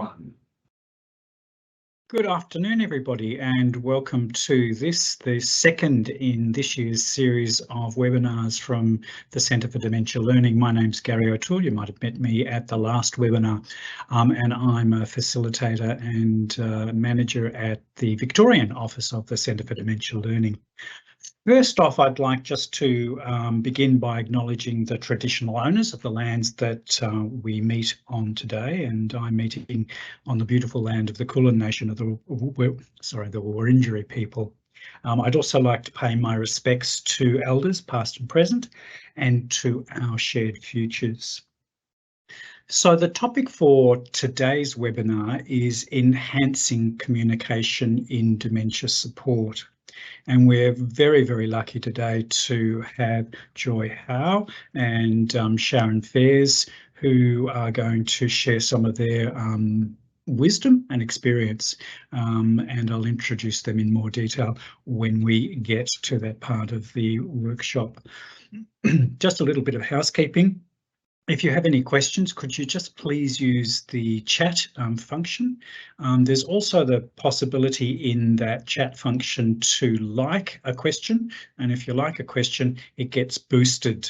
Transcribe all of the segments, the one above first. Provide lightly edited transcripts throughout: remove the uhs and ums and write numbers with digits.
1. Good afternoon, everybody, and welcome to the second in this year's series of webinars from the Centre for Dementia Learning. My name's Gary O'Toole. You might have met me at the last webinar, and I'm a facilitator and manager at the Victorian office of the Centre for Dementia Learning. First off, I'd like just to begin by acknowledging the traditional owners of the lands that we meet on today, and I'm meeting on the beautiful land of the Kulin Nation of the Wurundjeri people. I'd also like to pay my respects to elders past and present and to our shared futures. So the topic for today's webinar is enhancing communication in dementia support. And we're very, very lucky today to have Joy Howe and Sharon Fairs, who are going to share some of their wisdom and experience, and I'll introduce them in more detail when we get to that part of the workshop. Just a little bit of housekeeping. If you have any questions, could you just please use the chat function? There's also the possibility in that chat function to like a question, and if you like a question, it gets boosted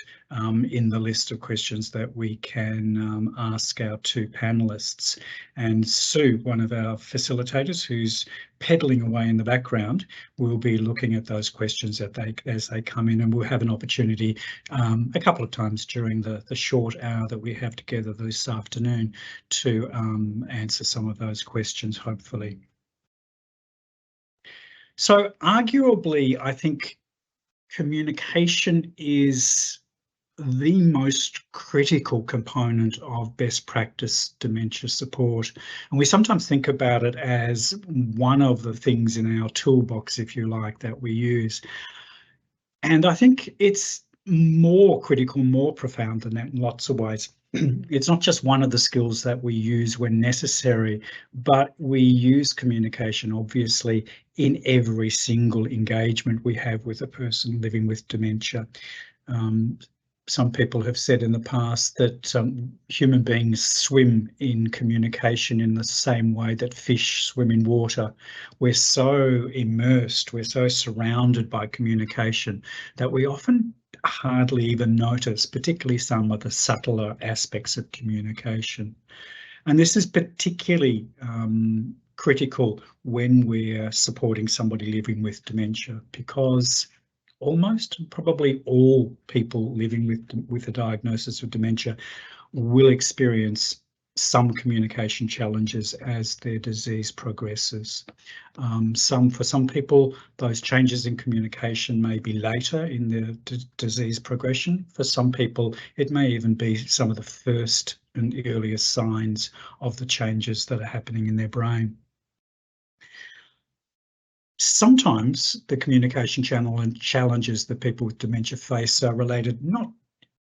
in the list of questions that we can ask our two panelists. And Sue, one of our facilitators who's pedaling away in the background, will be looking at those questions as they come in, and we'll have an opportunity a couple of times during the short hour that we have together this afternoon to answer some of those questions, hopefully. So arguably, I think communication is the most critical component of best practice dementia support. And we sometimes think about it as one of the things in our toolbox, if you like, that we use. And I think it's more critical, more profound than that in lots of ways. It's not just one of the skills that we use when necessary, but we use communication, obviously, in every single engagement we have with a person living with dementia. Some people have said in the past that human beings swim in communication in the same way that fish swim in water. We're so immersed, we're so surrounded by communication that we often hardly even notice, particularly some of the subtler aspects of communication. And this is particularly critical when we're supporting somebody living with dementia, because almost probably all people living with a diagnosis of dementia will experience some communication challenges as their disease progresses. For some people, those changes in communication may be later in their disease progression. For some people, it may even be some of the first and earliest signs of the changes that are happening in their brain. Sometimes the communication channel and challenges that people with dementia face are related not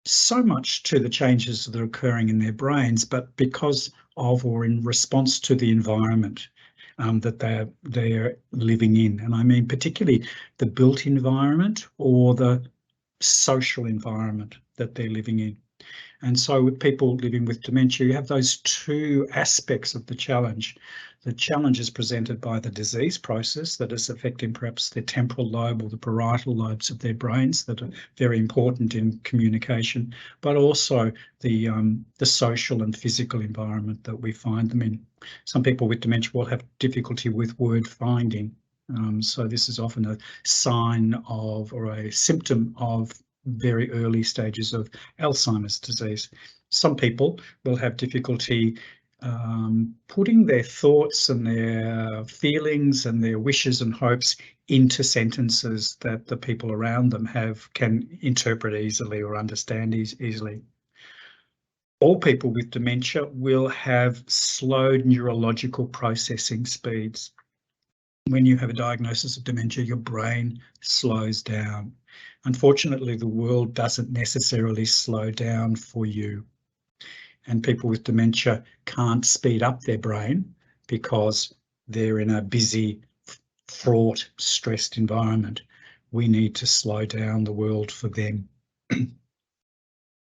so much to the changes that are occurring in their brains, but because of or in response to the environment that they're living in. And I mean particularly the built environment or the social environment that they're living in. And so with people living with dementia, you have those two aspects of the challenge. The challenge is presented by the disease process that is affecting perhaps the temporal lobe or the parietal lobes of their brains that are very important in communication, but also the social and physical environment that we find them in. Some people with dementia will have difficulty with word finding. So this is often a sign of or a symptom of very early stages of Alzheimer's disease. Some people will have difficulty putting their thoughts and their feelings and their wishes and hopes into sentences that the people around them can interpret easily or understand easily. All people with dementia will have slowed neurological processing speeds. When you have a diagnosis of dementia, your brain slows down. Unfortunately, the world doesn't necessarily slow down for you. And people with dementia can't speed up their brain because they're in a busy, fraught, stressed environment. We need to slow down the world for them.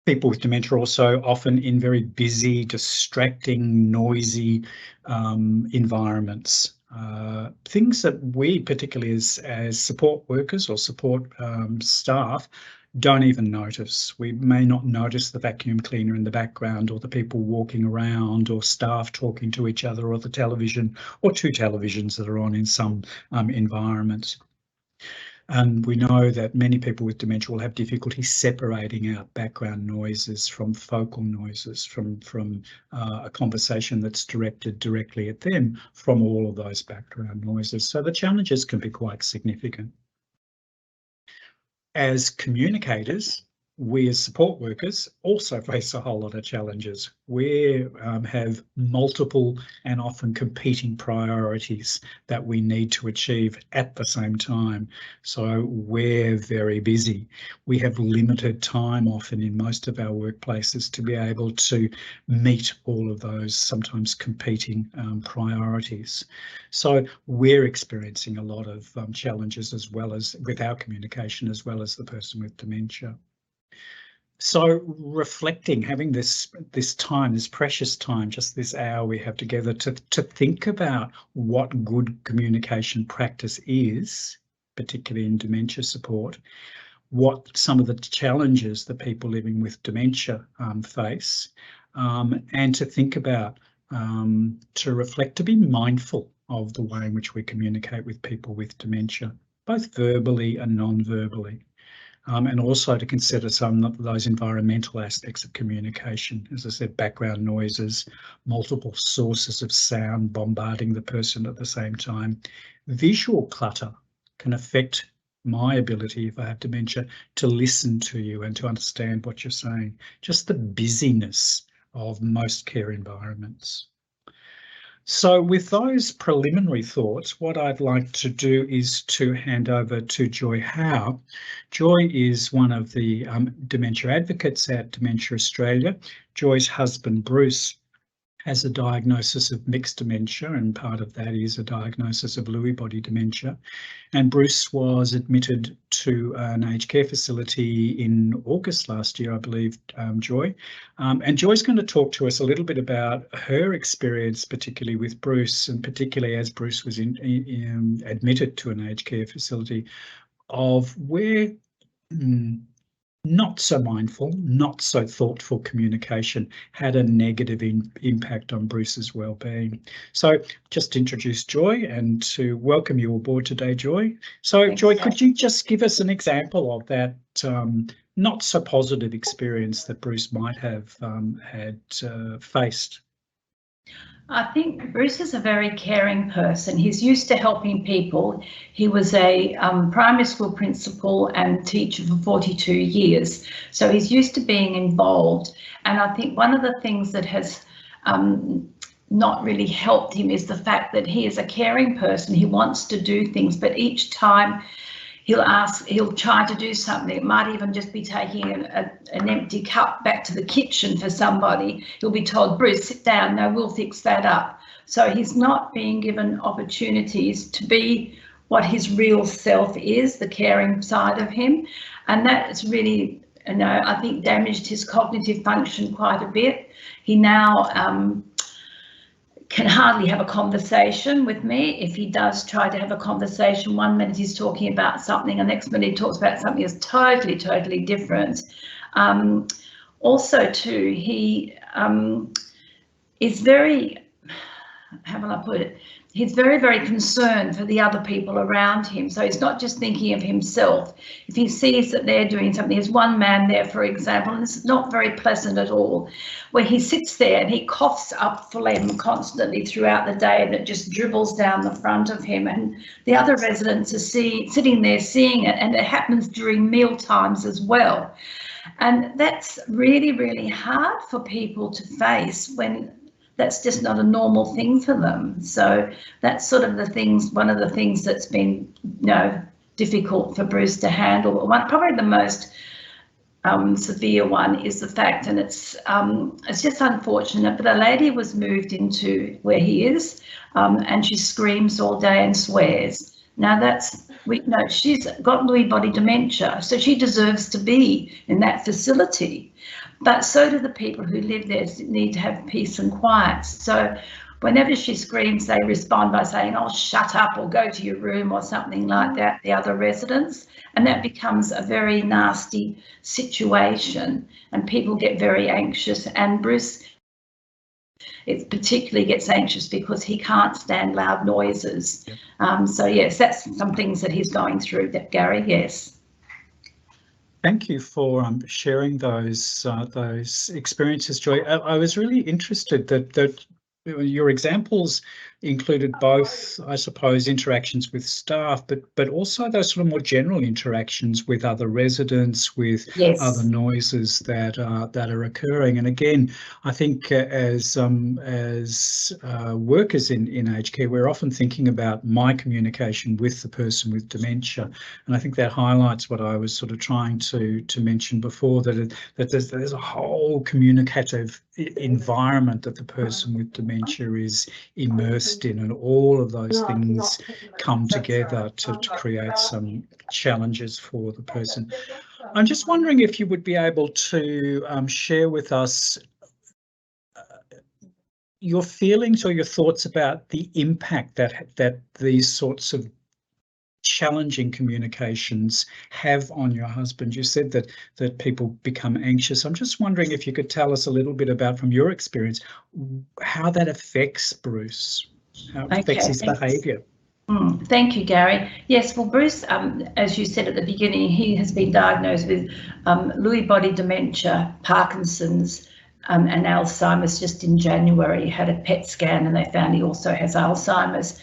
People with dementia are also often in very busy, distracting, noisy environments. Things that we, particularly as support workers or support staff, don't even notice. We may not notice the vacuum cleaner in the background, or the people walking around, or staff talking to each other, or the television, or two televisions that are on in some environments. And we know that many people with dementia will have difficulty separating out background noises from focal noises, from a conversation that's directed directly at them, from all of those background noises. So the challenges can be quite significant. As communicators, we as support workers also face a whole lot of challenges. We have multiple and often competing priorities that we need to achieve at the same time. So we're very busy. We have limited time often in most of our workplaces to be able to meet all of those sometimes competing priorities. So we're experiencing a lot of challenges, as well as with our communication, as well as the person with dementia. So reflecting, having this time, this precious time, just this hour we have together to think about what good communication practice is, particularly in dementia support, what some of the challenges that people living with dementia face, and to think about, to reflect, to be mindful of the way in which we communicate with people with dementia, both verbally and non-verbally. And also to consider some of those environmental aspects of communication. As I said, background noises, multiple sources of sound bombarding the person at the same time. Visual clutter can affect my ability, if I have dementia, to listen to you and to understand what you're saying. Just the busyness of most care environments. So with those preliminary thoughts, what I'd like to do is to hand over to Joy Howe. Joy is one of the dementia advocates at Dementia Australia. Joy's husband, Bruce, has a diagnosis of mixed dementia, and part of that is a diagnosis of Lewy body dementia. And Bruce was admitted to an aged care facility in August last year, I believe, Joy. And Joy's going to talk to us a little bit about her experience, particularly with Bruce, and particularly as Bruce was admitted to an aged care facility, of where not so mindful, not so thoughtful communication had a negative impact on Bruce's well-being. So just to introduce Joy and to welcome you aboard today, Joy. So thanks, Joy, could you just give us an example of that not so positive experience that Bruce might have had faced? I think Bruce is a very caring person. He's used to helping people. He was a primary school principal and teacher for 42 years. So he's used to being involved. And I think one of the things that has not really helped him is the fact that he is a caring person. He wants to do things, but each time he'll try to do something. It might even just be taking an empty cup back to the kitchen for somebody. He'll be told, Bruce, sit down, no, we'll fix that up. So he's not being given opportunities to be what his real self is, the caring side of him. And that's really, I think damaged his cognitive function quite a bit. He now can hardly have a conversation with me. If he does try to have a conversation, 1 minute he's talking about something, the next minute he talks about something that's totally, totally different. Also too, he is very, how will I put it? He's very, very concerned for the other people around him. So he's not just thinking of himself. If he sees that they're doing something, there's one man there, for example, and this is not very pleasant at all, where he sits there and he coughs up phlegm constantly throughout the day, and it just dribbles down the front of him. And the other residents are sitting there seeing it, and it happens during meal times as well. And that's really, really hard for people to face when that's just not a normal thing for them. So that's sort of one of the things that's been, difficult for Bruce to handle. Probably the most severe one is the fact, and it's just unfortunate, but a lady was moved into where he is, and she screams all day and swears. Now that's No, she's got Lewy body dementia, so she deserves to be in that facility. But so do the people who live there need to have peace and quiet. So whenever she screams, they respond by saying, "Oh, shut up," or "Go to your room," or something like that, the other residents. And that becomes a very nasty situation, and people get very anxious. And Bruce, it particularly gets anxious because he can't stand loud noises. Yep. So yes, that's some things that he's going through, that Gary, yes. Thank you for sharing those experiences, Joy. I was really interested that your examples included both, I suppose, interactions with staff, but also those sort of more general interactions with other residents, with other noises that are occurring. And again, I think as workers in aged care, we're often thinking about my communication with the person with dementia, and I think that highlights what I was sort of trying to mention before, that there's a whole communicative environment that the person with dementia is immersed in, and all of those things come together to create some challenges for the person. I'm just wondering if you would be able to share with us your feelings or your thoughts about the impact that these sorts of challenging communications have on your husband. You said that people become anxious. I'm just wondering if you could tell us a little bit about, from your experience, how that affects Bruce, how it affects his behaviour. Thank you, Gary. Yes, well, Bruce, as you said at the beginning, he has been diagnosed with Lewy body dementia, Parkinson's, and Alzheimer's just in January. He had a PET scan and they found he also has Alzheimer's.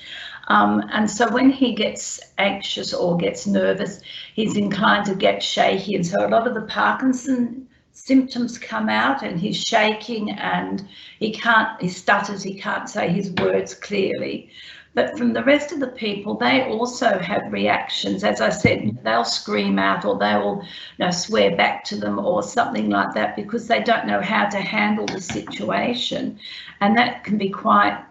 And so when he gets anxious or gets nervous, he's inclined to get shaky. And so a lot of the Parkinson symptoms come out, and he's shaking and he stutters, he can't say his words clearly. But from the rest of the people, they also have reactions. As I said, they'll scream out, or they will swear back to them or something like that, because they don't know how to handle the situation. And that can be quite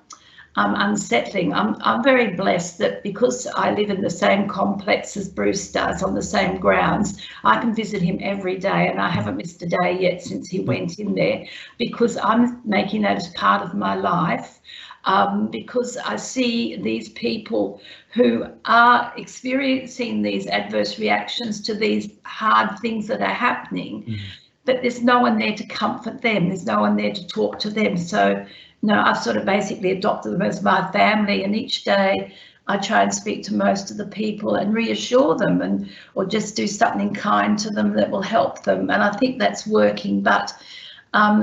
unsettling. I'm very blessed that because I live in the same complex as Bruce does, on the same grounds, I can visit him every day, and I haven't missed a day yet since he went in there, because I'm making that as part of my life. Because I see these people who are experiencing these adverse reactions to these hard things that are happening, but there's no one there to comfort them. There's no one there to talk to them. So, I've sort of basically adopted them as my family, and each day I try and speak to most of the people and reassure them, or just do something kind to them that will help them. And I think that's working, but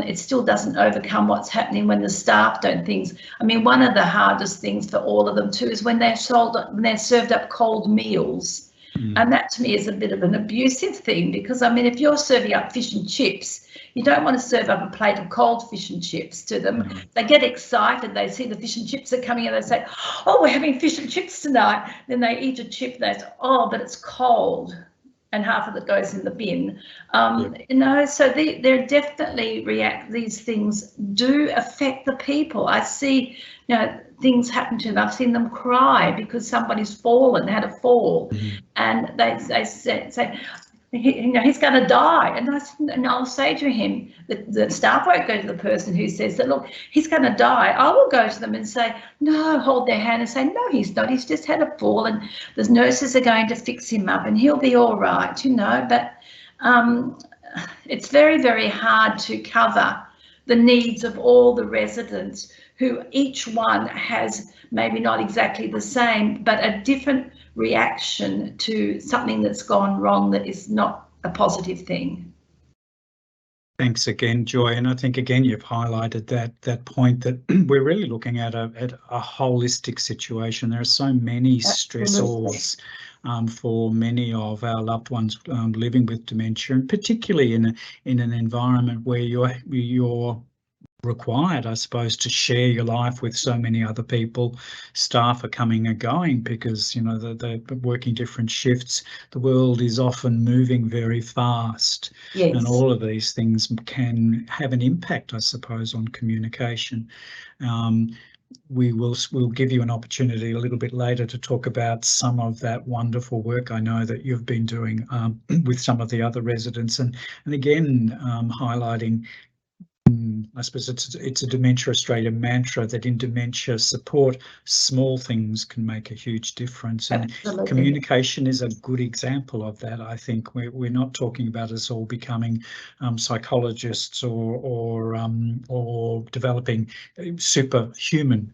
it still doesn't overcome what's happening when the staff don't things. I mean, one of the hardest things for all of them too is when they're served up cold meals. And that to me is a bit of an abusive thing, because I mean, if you're serving up fish and chips, you don't want to serve up a plate of cold fish and chips to them. They get excited, they see the fish and chips are coming and they say, "Oh, we're having fish and chips tonight." Then they eat a chip, they say, "Oh, but it's cold," and half of it goes in the bin. So they're definitely these things do affect the people. I see, things happen to them. I've seen them cry because somebody's had a fall, and they say, he's going to die. And I'll say to him, the staff won't go to the person who says that, "Look, he's going to die." I will go to them and say, "No," hold their hand and say, "No, he's not. He's just had a fall, and the nurses are going to fix him up, and he'll be all right," But it's very, very hard to cover the needs of all the residents, who each one has maybe not exactly the same, but a different reaction to something that's gone wrong that is not a positive thing. Thanks again, Joy. And I think again you've highlighted that point that we're really looking at a holistic situation. There are so many stressors for many of our loved ones living with dementia, and particularly in an environment where you're required, I suppose, to share your life with so many other people. Staff are coming and going because they're working different shifts. The world is often moving very fast, and all of these things can have an impact, I suppose, on communication. we'll give you an opportunity a little bit later to talk about some of that wonderful work I know that you've been doing with some of the other residents, and again highlighting. I suppose it's a Dementia Australia mantra that in dementia support, small things can make a huge difference. And Absolutely. Communication is a good example of that. I think we're not talking about us all becoming psychologists or developing superhuman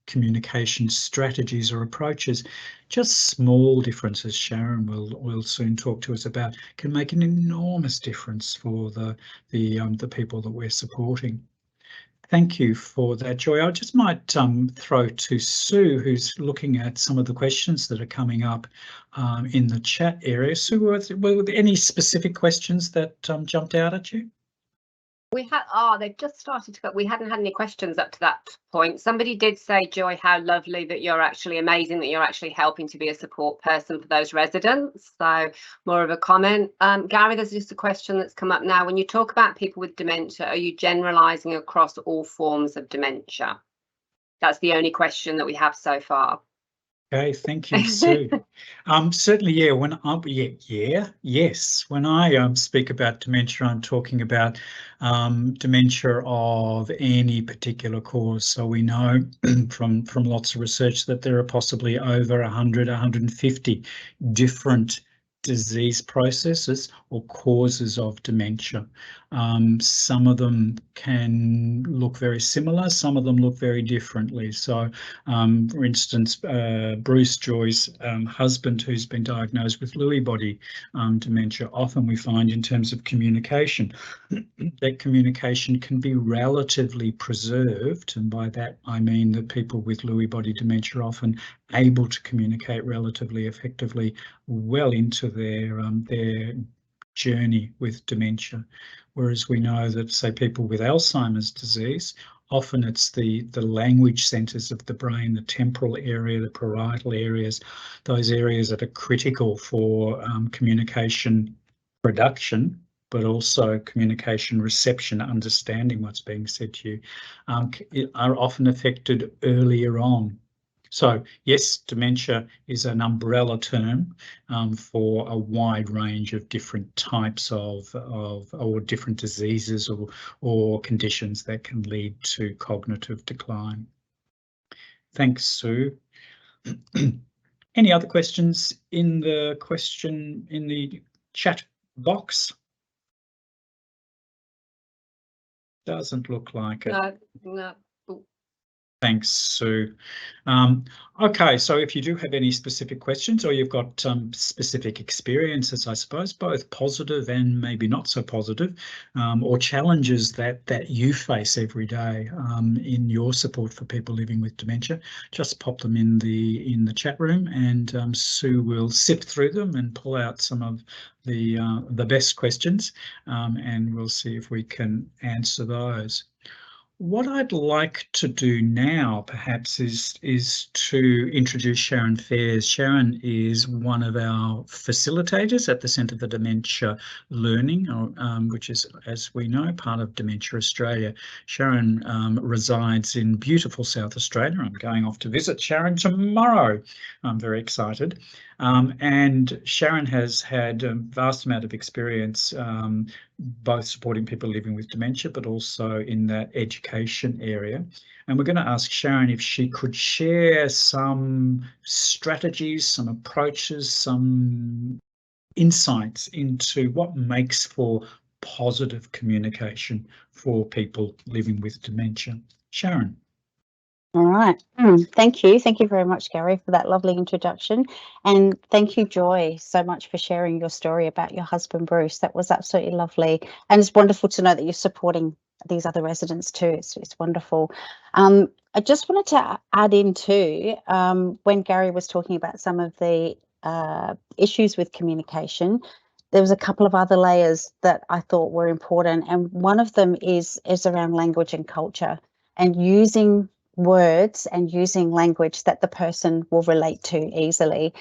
communication strategies or approaches. Just small differences, Sharon will soon talk to us about, can make an enormous difference for the people that we're supporting. Thank you for that, Joy. I just might throw to Sue, who's looking at some of the questions that are coming up in the chat area. Sue, were there any specific questions that jumped out at you? We had, they've just started to go. We hadn't had any questions up to that point. Somebody did say, Joy, how lovely that you're actually amazing, that you're actually helping to be a support person for those residents. So more of a comment. Gary, there's just a question that's come up now. When you talk about people with dementia, are you generalising across all forms of dementia? That's the only question that we have so far. Okay, thank you, Sue. Certainly, yeah. Yes. When I speak about dementia, I'm talking about dementia of any particular cause. So we know from lots of research that there are possibly over 100, 150 different disease processes or causes of dementia. Some of them can look very similar, some of them look very differently. So for instance, Bruce, Joy's husband, who's been diagnosed with Lewy body dementia, often we find in terms of communication, that communication can be relatively preserved. And by that, I mean that people with Lewy body dementia are often able to communicate relatively effectively well into their journey with dementia. Whereas we know that, say, people with Alzheimer's disease, often it's the language centres of the brain, the temporal area, the parietal areas, those areas that are critical for communication production, but also communication reception, understanding what's being said to you, are often affected earlier on. So yes, dementia is an umbrella term for a wide range of different types of or different diseases or conditions that can lead to cognitive decline. Thanks, Sue. Any other questions in the chat box? Doesn't look like it. No. Thanks, Sue. Okay, so if you do have any specific questions or you've got specific experiences, I suppose, both positive and maybe not so positive, or challenges that you face every day in your support for people living with dementia, just pop them in the chat room, and Sue will sift through them and pull out some of the best questions, and we'll see if we can answer those. What I'd like to do now, perhaps, is to introduce Sharon Fairs. Sharon is one of our facilitators at the Centre for Dementia Learning, which is, as we know, part of Dementia Australia. Sharon resides in beautiful South Australia. I'm going off to visit Sharon tomorrow. I'm very excited. And Sharon has had a vast amount of experience both supporting people living with dementia, but also in that education area. And we're going to ask Sharon if she could share some strategies, some approaches, some insights into what makes for positive communication for people living with dementia. Sharon. All right. Thank you. Thank you very much, Gary, for that lovely introduction. And thank you, Joy, so much for sharing your story about your husband, Bruce. That was absolutely lovely. And it's wonderful to know that you're supporting these other residents too. It's wonderful. I just wanted to add in too, when Gary was talking about some of the issues with communication, there was a couple of other layers that I thought were important. And one of them is around language and culture, and using words and using language that the person will relate to easily,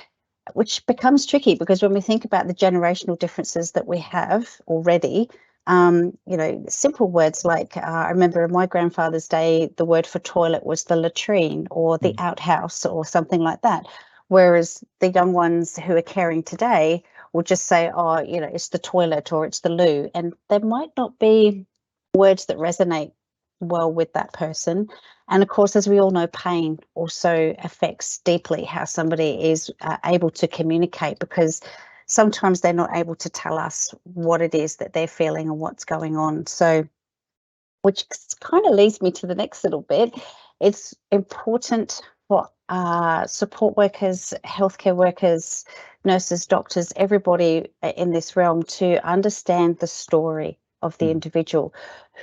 which becomes tricky because when we think about the generational differences that we have already, Simple words like I remember in my grandfather's day, the word for toilet was the latrine or the outhouse or something like that. Whereas the young ones who are caring today will just say, oh, it's the toilet or it's the loo. And there might not be words that resonate well with that person. And of course, as we all know, pain also affects deeply how somebody is able to communicate, because sometimes they're not able to tell us what it is that they're feeling and what's going on. So, which kind of leads me to the next little bit. It's important for support workers, healthcare workers, nurses, doctors, everybody in this realm to understand the story of the individual,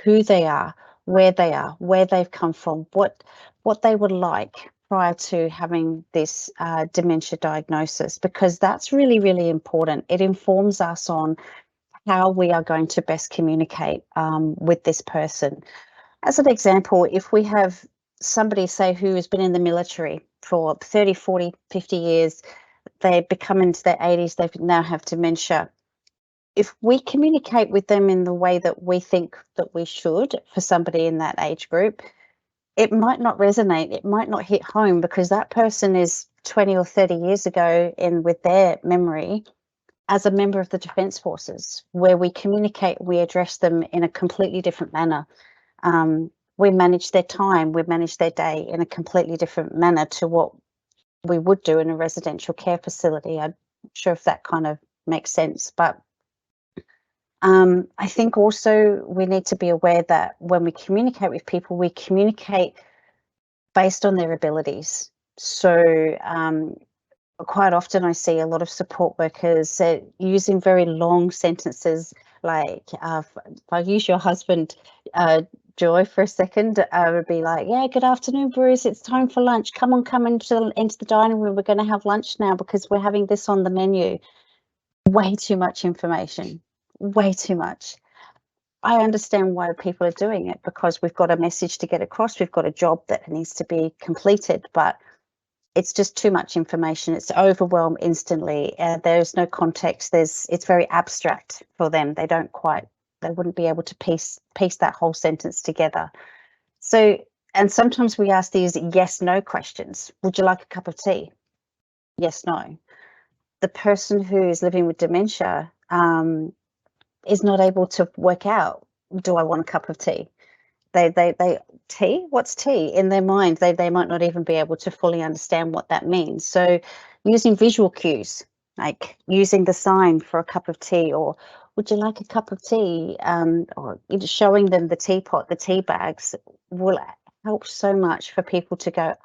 who they are, where they've come from, what they would like prior to having this dementia diagnosis, because that's really, really important. It informs us on how we are going to best communicate with this person. As an example, if we have somebody, say, who has been in the military for 30, 40, 50 years, they become into their 80s, they now have dementia. If we communicate with them in the way that we think that we should for somebody in that age group, it might not resonate, it might not hit home, because that person is 20 or 30 years ago in with their memory as a member of the Defence Forces, where we communicate, we address them in a completely different manner. We manage their time, we manage their day in a completely different manner to what we would do in a residential care facility. I'm not sure if that kind of makes sense, but I think also we need to be aware that when we communicate with people, we communicate based on their abilities. So quite often I see a lot of support workers using very long sentences, like if I use your husband, Joy, for a second, I would be like, yeah, good afternoon, Bruce, it's time for lunch. Come into the dining room. We're going to have lunch now because we're having this on the menu. Way too much information, way too much. I understand why people are doing it, because we've got a message to get across. We've got a job that needs to be completed, but it's just too much information. It's overwhelmed instantly. There's no context. It's very abstract for them. They wouldn't be able to piece that whole sentence together. So, and sometimes we ask these yes/no questions. Would you like a cup of tea? Yes, no. The person who is living with dementia is not able to work out, do I want a cup of tea? Tea? What's tea? In their mind, they might not even be able to fully understand what that means. So using visual cues, like using the sign for a cup of tea, or would you like a cup of tea? Or showing them the teapot, the tea bags, will help so much for people to go,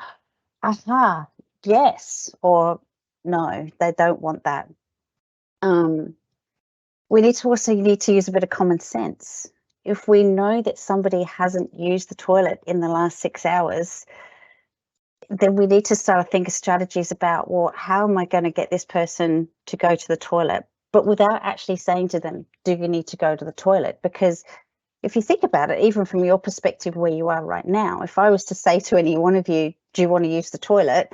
aha, yes, or no, they don't want that. We need to use a bit of common sense. If we know that somebody hasn't used the toilet in the last 6 hours, then we need to start thinking strategies about, well, how am I going to get this person to go to the toilet, but without actually saying to them, do you need to go to the toilet? Because if you think about it, even from your perspective where you are right now, if I was to say to any one of you, do you want to use the toilet?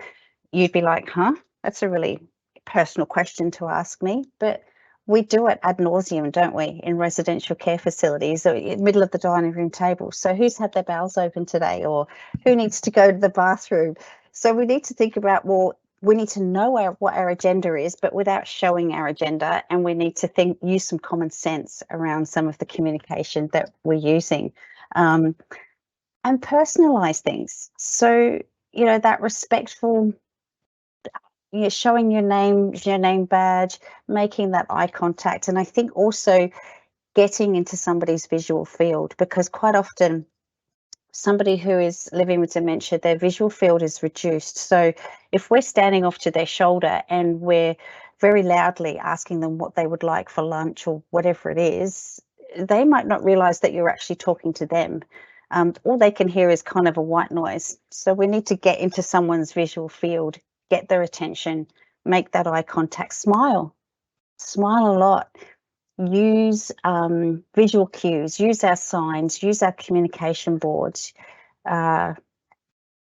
You'd be like, huh? That's a really personal question to ask me. But we do it ad nauseum, don't we, in residential care facilities, or in the middle of the dining room table. So who's had their bowels open today, or who needs to go to the bathroom? So we need to think about, well, we need to know what our agenda is, but without showing our agenda, and we need to use some common sense around some of the communication that we're using, and personalize things. So, that respectful, showing your name badge, making that eye contact. And I think also getting into somebody's visual field, because quite often somebody who is living with dementia, their visual field is reduced. So if we're standing off to their shoulder and we're very loudly asking them what they would like for lunch or whatever it is, they might not realize that you're actually talking to them. All they can hear is kind of a white noise. So we need to get into someone's visual field, get their attention, make that eye contact, smile a lot, use visual cues, use our signs, use our communication boards,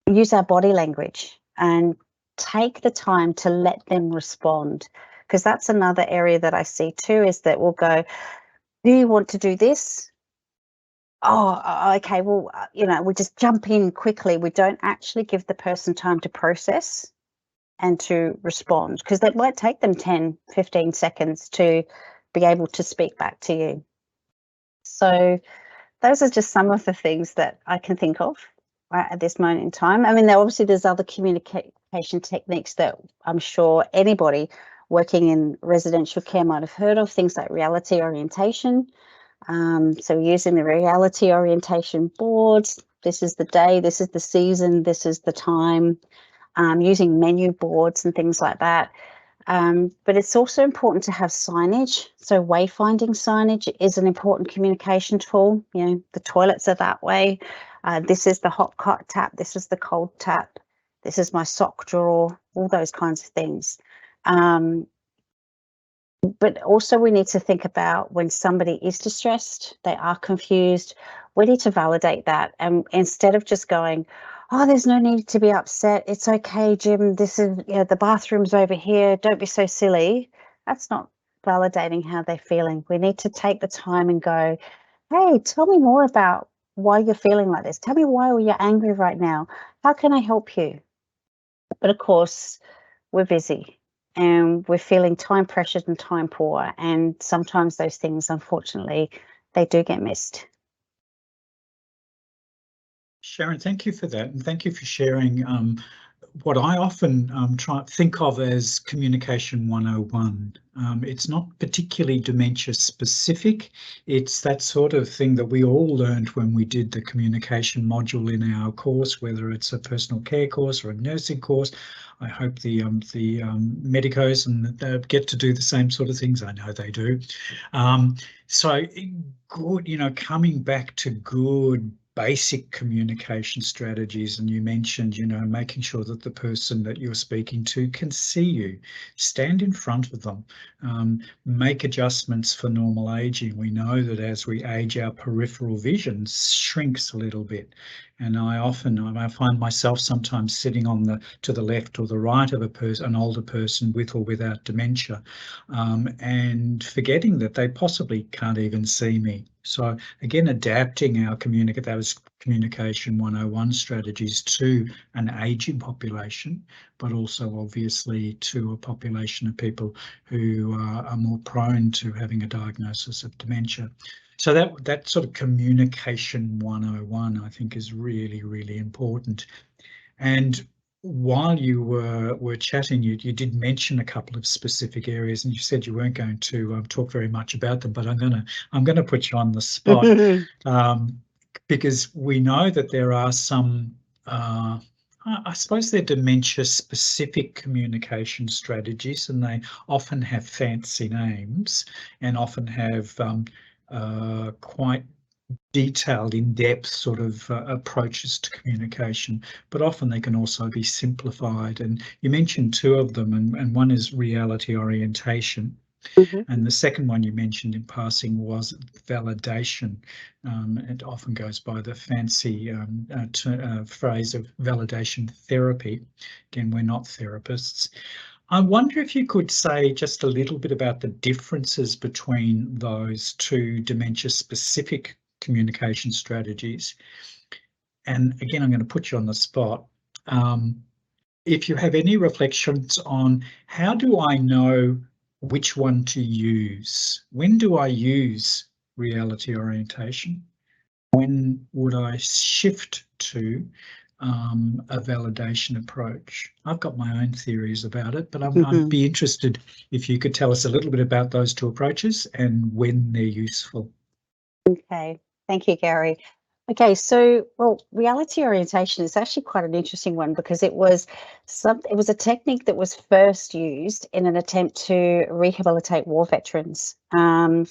use our body language, and take the time to let them respond. Because that's another area that I see too, is that we'll go, do you want to do this? Oh, okay, well, we just jump in quickly. We don't actually give the person time to process and to respond, because that might take them 10, 15 seconds to be able to speak back to you. So those are just some of the things that I can think of right at this moment in time. I mean, there's other communication techniques that I'm sure anybody working in residential care might have heard of, things like reality orientation. So using the reality orientation boards, this is the day, this is the season, this is the time, using menu boards and things like that. But it's also important to have signage. So wayfinding signage is an important communication tool. The toilets are that way. This is the hot tap. This is the cold tap. This is my sock drawer, all those kinds of things. But also we need to think about when somebody is distressed, they are confused, we need to validate that. And instead of just going, oh, there's no need to be upset. It's okay, Jim. This is, the bathroom's over here. Don't be so silly. That's not validating how they're feeling. We need to take the time and go, hey, tell me more about why you're feeling like this. Tell me why you're angry right now. How can I help you? But of course, we're busy and we're feeling time pressured and time poor. And sometimes those things, unfortunately, they do get missed. Sharon, thank you for that, and thank you for sharing what I often try to think of as communication 101. It's not particularly dementia specific. It's that sort of thing that we all learned when we did the communication module in our course, whether it's a personal care course or a nursing course. I hope the medicos and get to do the same sort of things. I know they do. So good, coming back to good basic communication strategies, and you mentioned, making sure that the person that you're speaking to can see you, stand in front of them, make adjustments for normal aging. We know that as we age, our peripheral vision shrinks a little bit, and I find myself sometimes sitting to the left or the right of an older person with or without dementia, and forgetting that they possibly can't even see me. So again, adapting those communication 101 strategies to an aging population, but also obviously to a population of people who are more prone to having a diagnosis of dementia. So that sort of communication 101, I think, is really, really important. And while you were chatting, you did mention a couple of specific areas, and you said you weren't going to talk very much about them, but I'm gonna put you on the spot because we know that there are some, I suppose they're dementia-specific communication strategies, and they often have fancy names and often have quite detailed, in-depth sort of approaches to communication, but often they can also be simplified. And you mentioned two of them, and one is reality orientation. And the second one you mentioned in passing was validation. It often goes by the fancy phrase of validation therapy. Again, we're not therapists. I wonder if you could say just a little bit about the differences between those two dementia-specific communication strategies. And again, I'm going to put you on the spot. If you have any reflections on how do I know which one to use? When do I use reality orientation? When would I shift to a validation approach? I've got my own theories about it, but I'd be interested if you could tell us a little bit about those two approaches and when they're useful. Okay, thank you, Gary. Okay, so, reality orientation is actually quite an interesting one because it was a technique that was first used in an attempt to rehabilitate war veterans. And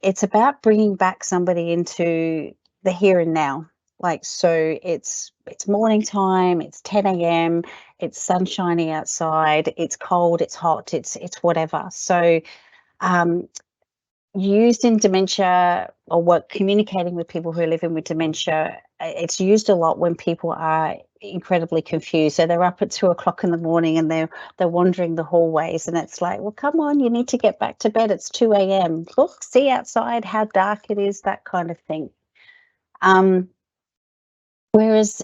it's about bringing back somebody into the here and now. So it's morning time, it's 10 a.m., it's sun shining outside, it's cold, it's hot, it's whatever. So used in dementia or communicating with people who are living with dementia, it's used a lot when people are incredibly confused. So they're up at 2 o'clock in the morning and they're wandering the hallways, and it's like, well, come on, you need to get back to bed. It's 2 a.m. Look, see outside how dark it is, that kind of thing. Whereas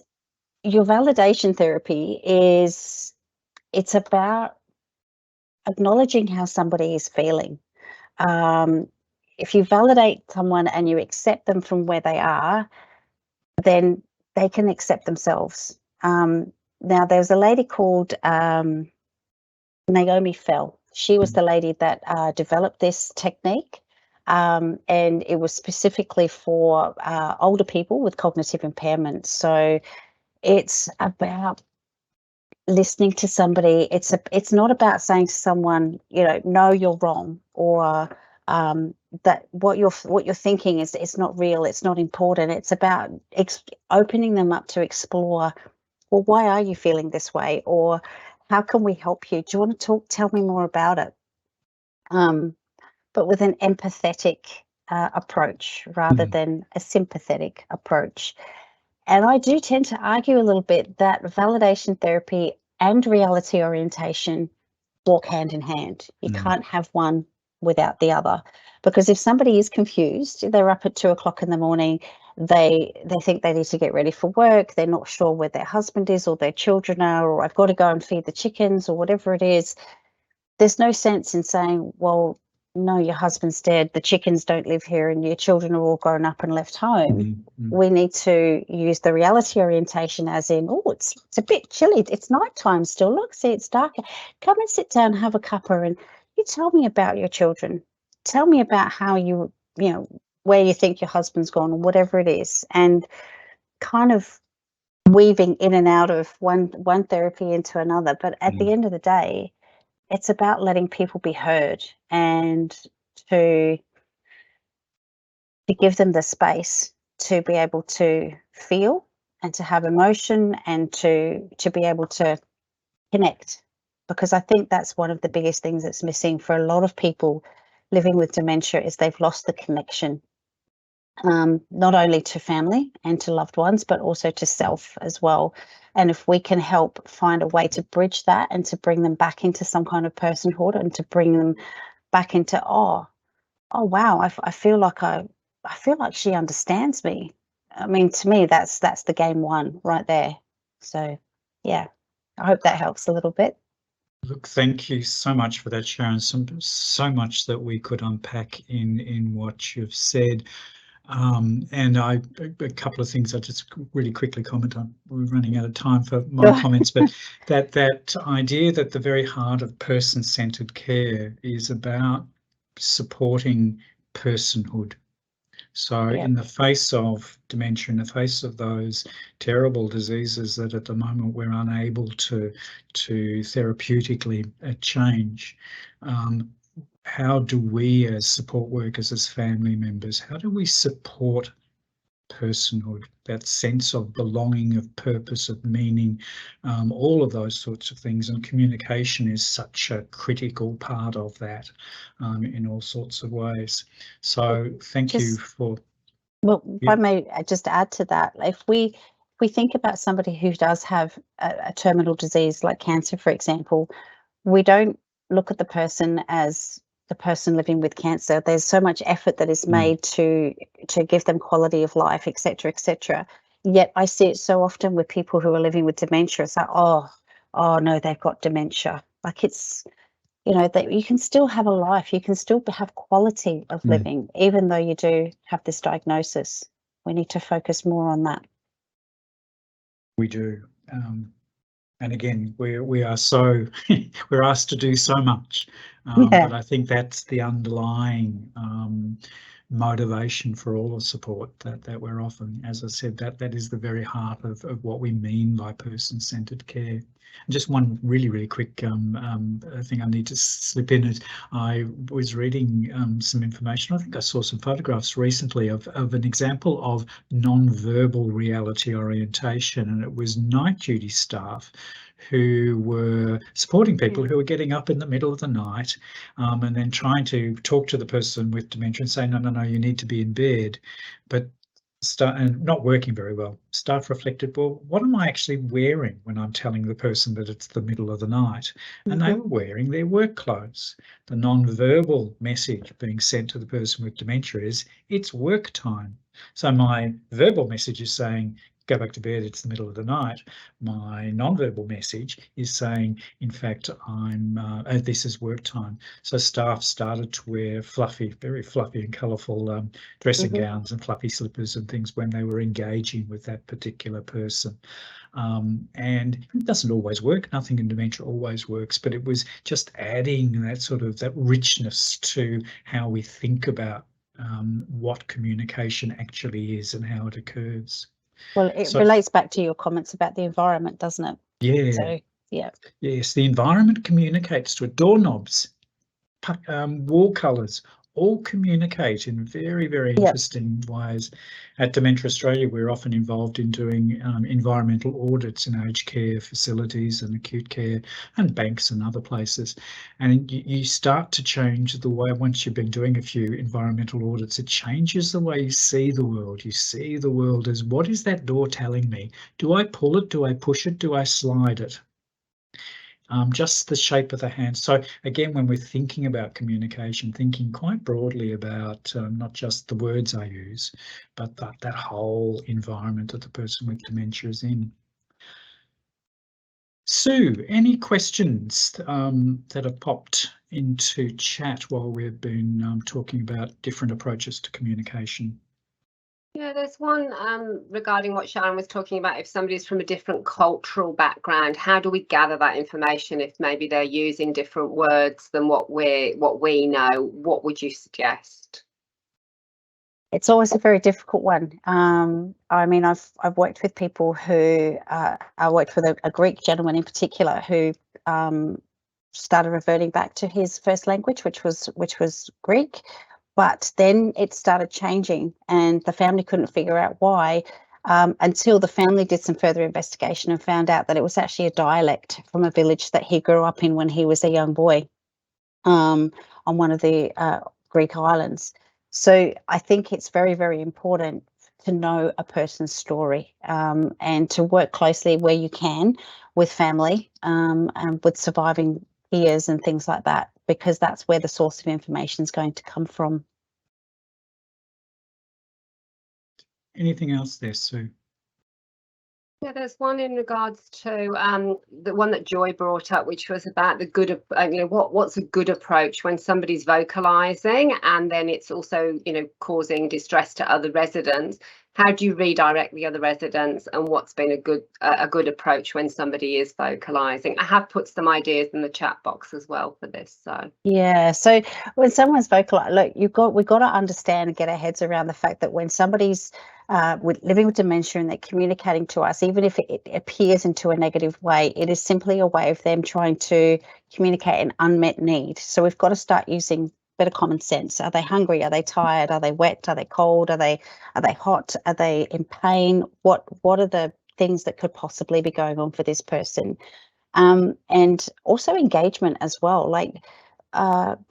your validation therapy it's about acknowledging how somebody is feeling. If you validate someone and you accept them from where they are, then they can accept themselves. Now, there's a lady called Naomi Fell. She was the lady that developed this technique, and it was specifically for older people with cognitive impairment. So it's about listening to somebody. It's not about saying to someone, no, you're wrong, or that what you're thinking is it's not real, it's not important. It's about opening them up to explore, well, why are you feeling this way, or how can we help you? Do you want to tell me more about it? But with an empathetic approach rather than a sympathetic approach. And I do tend to argue a little bit that validation therapy and reality orientation walk hand in hand. You can't have one without the other, because if somebody is confused, they're up at 2 o'clock in the morning, they think they need to get ready for work, they're not sure where their husband is or their children are, or I've got to go and feed the chickens or whatever it is. There's no sense in saying, well, no, your husband's dead, the chickens don't live here, and your children are all grown up and left home. We need to use the reality orientation as in, oh, it's a bit chilly, it's nighttime still, look, see, it's darker. Come and sit down, have a cuppa, and you tell me about your children. Tell me about how where you think your husband's gone, or whatever it is, and kind of weaving in and out of one therapy into another. But at the end of the day, it's about letting people be heard and to give them the space to be able to feel and to have emotion and to be able to connect. Because I think that's one of the biggest things that's missing for a lot of people living with dementia, is they've lost the connection, not only to family and to loved ones, but also to self as well. And if we can help find a way to bridge that and to bring them back into some kind of personhood, and to bring them back into, oh wow, I feel like she understands me. I mean, to me, that's the game won right there. So yeah, I hope that helps a little bit. Look, thank you so much for that, Sharon. So much that we could unpack in what you've said. And a couple of things I just really quickly comment on. We're running out of time for my comments, but that idea that the very heart of person-centered care is about supporting personhood. So in the face of dementia, in the face of those terrible diseases that at the moment we're unable to therapeutically change, how do we as support workers, as family members, how do we support personhood, that sense of belonging, of purpose, of meaning, all of those sorts of things? And communication is such a critical part of that in all sorts of ways. So thank you for... Well, if I may just add to that, if we think about somebody who does have a terminal disease like cancer, for example, we don't look at the person as the person living with cancer. There's so much effort that is made to give them quality of life, etc., etc. Yet I see it so often with people who are living with dementia. It's like, oh no, they've got dementia. Like, it's, that you can still have a life, you can still have quality of living, even though you do have this diagnosis. We need to focus more on that. We do. And again, we are so we're asked to do so much, but I think that's the underlying motivation for all the support that we're offering. As I said, that is the very heart of what we mean by person-centered care. And just one really quick thing I need to slip in is, I was reading some information. I think I saw some photographs recently of an example of non-verbal reality orientation, and it was night duty staff who were supporting people who were getting up in the middle of the night and then trying to talk to the person with dementia and say, no, you need to be in bed. But and not working very well. Staff reflected, well, what am I actually wearing when I'm telling the person that it's the middle of the night? And they were wearing their work clothes. The non-verbal message being sent to the person with dementia is, it's work time. So my verbal message is saying, go back to bed, it's the middle of the night. My non-verbal message is saying, in fact, this is work time. So staff started to wear fluffy, very fluffy and colourful dressing gowns and fluffy slippers and things when they were engaging with that particular person. And it doesn't always work. Nothing in dementia always works, but it was just adding that richness to how we think about what communication actually is and how it occurs. Well, it relates back to your comments about the environment, doesn't it? Yeah. So, yeah. Yes, the environment communicates to it. Doorknobs, wall colours, all communicate in very, very interesting ways. At Dementia Australia, we're often involved in doing environmental audits in aged care facilities and acute care and banks and other places. And you start to change the way, once you've been doing a few environmental audits, it changes the way you see the world. You see the world as, what is that door telling me? Do I pull it? Do I push it? Do I slide it? Just the shape of the hand. So again, when we're thinking about communication, thinking quite broadly about not just the words I use, but that whole environment that the person with dementia is in. Sue, any questions that have popped into chat while we've been talking about different approaches to communication? Yeah, there's one regarding what Sharon was talking about. If somebody's from a different cultural background, how do we gather that information if maybe they're using different words than what we know? What would you suggest? It's always a very difficult one. I mean, I've worked with people who I worked with a Greek gentleman in particular who started reverting back to his first language, which was Greek. But then it started changing and the family couldn't figure out why until the family did some further investigation and found out that it was actually a dialect from a village that he grew up in when he was a young boy on one of the Greek islands. So I think it's very, very important to know a person's story and to work closely where you can with family and with surviving peers and things like that, because that's where the source of information is going to come from. Anything else there, Sue? Yeah, there's one in regards to the one that Joy brought up, which was about the good, what's a good approach when somebody's vocalising and then it's also, causing distress to other residents. How do you redirect the other residents, and what's been a good approach when somebody is vocalising? I have put some ideas in the chat box as well for this. So yeah, so when someone's vocalising, look, we've got to understand and get our heads around the fact that when somebody's living with dementia and they're communicating to us, even if it appears into a negative way, it is simply a way of them trying to communicate an unmet need. So we've got to start using better common sense. Are they hungry? Are they tired? Are they wet? Are they cold? Are they hot? Are they in pain? What are the things that could possibly be going on for this person? And also engagement as well. Like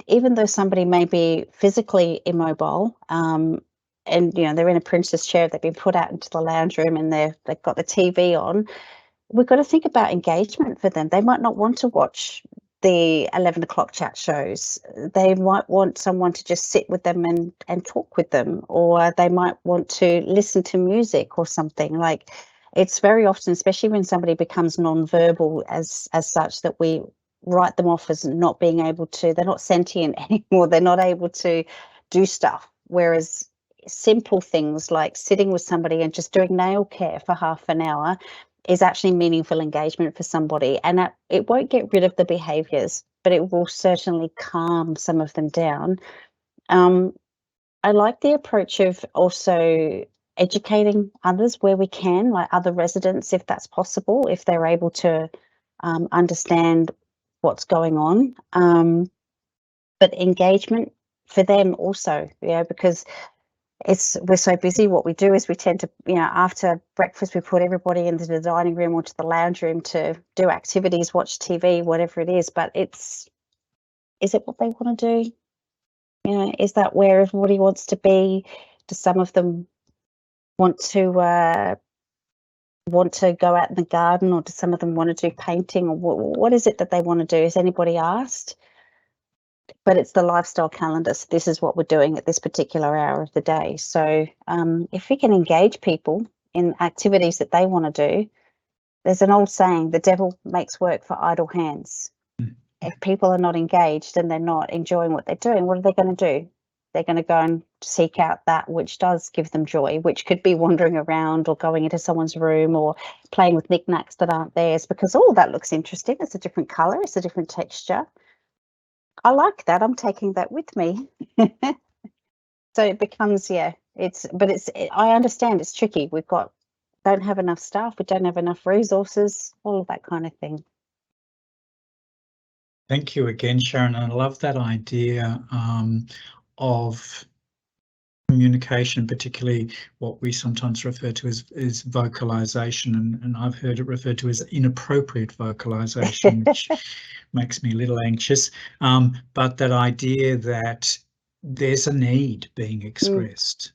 even though somebody may be physically immobile, and they're in a princess chair, they've been put out into the lounge room and they've got the TV on, we've got to think about engagement for them. They might not want to watch the 11 o'clock chat shows. They might want someone to just sit with them and talk with them, or they might want to listen to music or something. Like, it's very often, especially when somebody becomes non-verbal as such, that we write them off as not being able to, they're not sentient anymore, they're not able to do stuff. Whereas simple things like sitting with somebody and just doing nail care for half an hour is actually meaningful engagement for somebody, and it won't get rid of the behaviours, but it will certainly calm some of them down. I like the approach of also educating others where we can, like other residents, if that's possible, if they're able to understand what's going on. But engagement for them also, because we're so busy. What we do is we tend to, after breakfast, we put everybody into the dining room or to the lounge room to do activities, watch TV, whatever it is. But is it what they want to do? Is that where everybody wants to be? Do some of them want to go out in the garden, or do some of them want to do painting, or what is it that they want to do? Has anybody asked? But it's the lifestyle calendar. So this is what we're doing at this particular hour of the day. So if we can engage people in activities that they want to do, there's an old saying, the devil makes work for idle hands. If people are not engaged and they're not enjoying what they're doing, what are they going to do? They're going to go and seek out that which does give them joy, which could be wandering around or going into someone's room or playing with knickknacks that aren't theirs, because all that looks interesting. It's a different colour, it's a different texture. I like that. I'm taking that with me. So it becomes, I understand it's tricky. Don't have enough staff, we don't have enough resources, all of that kind of thing. Thank you again, Sharon. I love that idea of communication, particularly what we sometimes refer to as vocalization, and I've heard it referred to as inappropriate vocalization, which makes me a little anxious. But that idea that there's a need being expressed.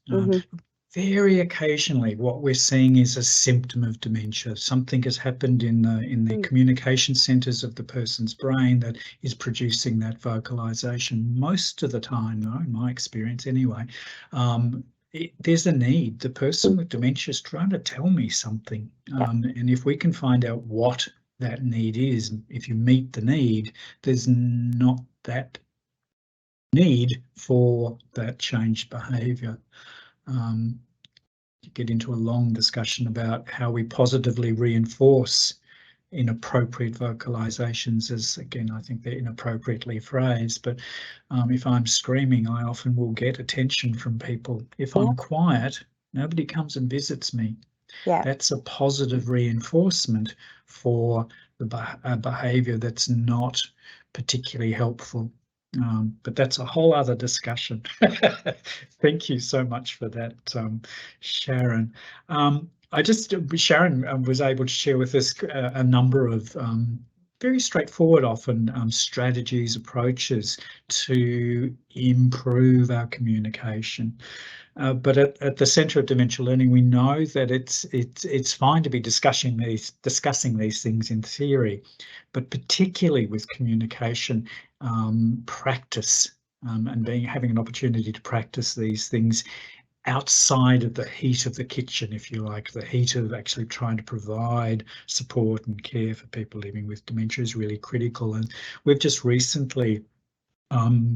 Very occasionally, what we're seeing is a symptom of dementia. Something has happened in the communication centres of the person's brain that is producing that vocalization. Most of the time, though, in my experience anyway, there's a need. The person with dementia is trying to tell me something, and if we can find out what that need is, if you meet the need, there's not that need for that changed behaviour. You get into a long discussion about how we positively reinforce inappropriate vocalizations, as again, I think they're inappropriately phrased, but if I'm screaming, I often will get attention from people. If I'm quiet, nobody comes and visits me. That's a positive reinforcement for the behavior that's not particularly helpful. But that's a whole other discussion. Thank you so much for that, Sharon. Sharon was able to share with us a number of very straightforward, often strategies, approaches to improve our communication. But at the Centre of Dementia Learning, we know that it's fine to be discussing these things in theory, but particularly with communication practice and having an opportunity to practice these things outside of the heat of the kitchen, if you like, the heat of actually trying to provide support and care for people living with dementia is really critical. And we've just recently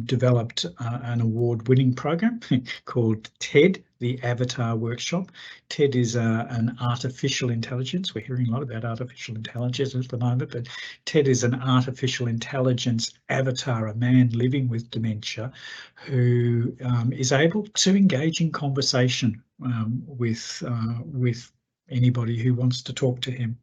developed an award-winning program called TED, the Avatar Workshop. TED is an artificial intelligence. We're hearing a lot about artificial intelligence at the moment, but TED is an artificial intelligence avatar, a man living with dementia who is able to engage in conversation with anybody who wants to talk to him.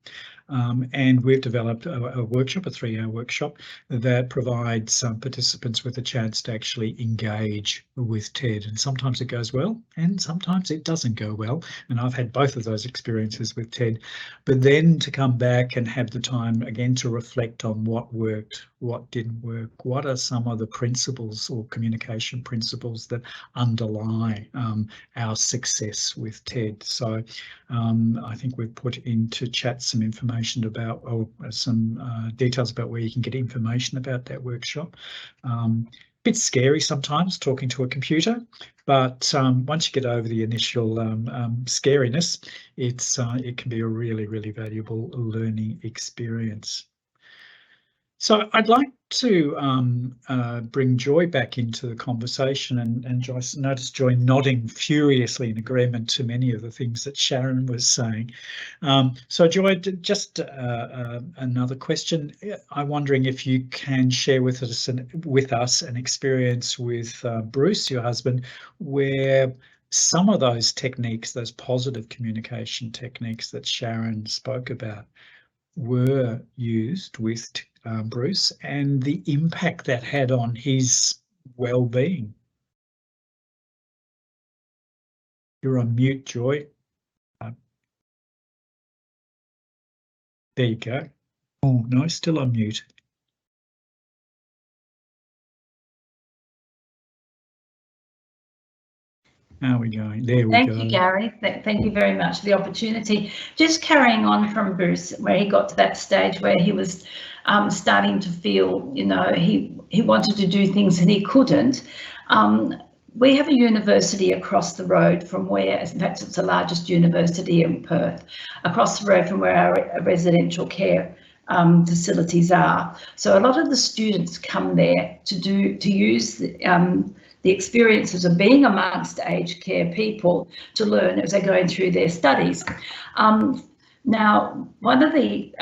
And we've developed a workshop, a 3-hour workshop, that provides participants with a chance to actually engage with TED. And sometimes it goes well, and sometimes it doesn't go well. And I've had both of those experiences with TED. But then to come back and have the time again to reflect on what worked, what didn't work, what are some of the principles or communication principles that underlie our success with TED. So I think we've put into chat some information about, or some details about where you can get information about that workshop. Bit scary sometimes talking to a computer, but once you get over the initial scariness, it can be a really, really valuable learning experience. So I'd like to bring Joy back into the conversation, and Joyce, notice Joy nodding furiously in agreement to many of the things that Sharon was saying. So Joy, just another question. I'm wondering if you can share with us an experience with Bruce, your husband, where some of those techniques, those positive communication techniques that Sharon spoke about, were used with Bruce, and the impact that had on his well-being. You're on mute, Joy. There you go. Oh, no, still on mute. How are we going? There we Thank go. you, Gary. Thank you very much for the opportunity. Just carrying on from Bruce, where he got to that stage where he was starting to feel, you know, he wanted to do things and he couldn't. We have a university across the road from where, in fact, it's the largest university in Perth, across the road from where our residential care facilities are. So a lot of the students come there to use the experiences of being amongst aged care people to learn as they're going through their studies. Now, one of they're